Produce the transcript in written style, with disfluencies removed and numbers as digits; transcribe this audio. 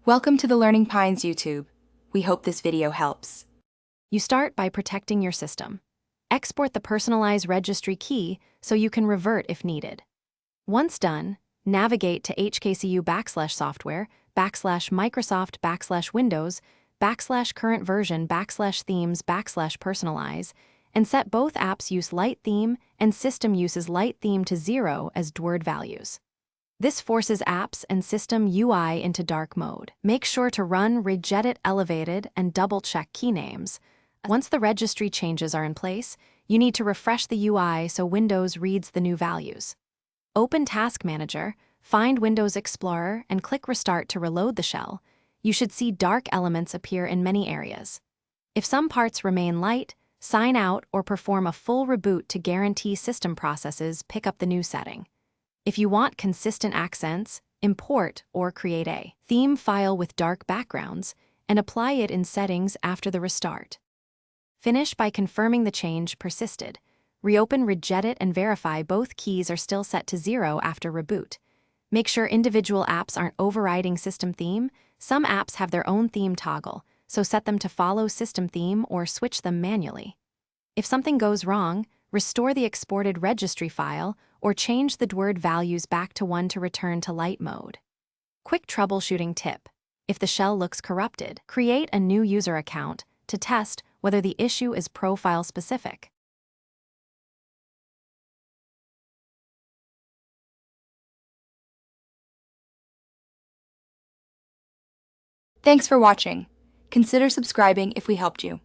Welcome to the Learning Pines YouTube. We hope this video helps. You start by protecting your system. Export the personalized registry key so you can revert if needed. Once done, navigate to hkcu/software, /Microsoft, /Windows, /current version, /themes, /personalize, and set both apps use light theme and system uses light theme to 0 as DWORD values. This forces apps and system UI into dark mode. Make sure to run regedit elevated and double-check key names. Once the registry changes are in place, you need to refresh the UI so Windows reads the new values. Open Task Manager, find Windows Explorer, and click Restart to reload the shell. You should see dark elements appear in many areas. If some parts remain light, sign out or perform a full reboot to guarantee system processes pick up the new setting. If you want consistent accents, import or create a theme file with dark backgrounds and apply it in settings after the restart. Finish by confirming the change persisted. Reopen regedit and verify both keys are still set to 0 after reboot. Make sure individual apps aren't overriding system theme. Some apps have their own theme toggle, so set them to follow system theme or switch them manually. If something goes wrong, restore the exported registry file or change the DWORD values back to 1 to return to light mode. Quick troubleshooting tip. If the shell looks corrupted, create a new user account to test whether the issue is profile specific. Thanks for watching. Consider subscribing if we helped you.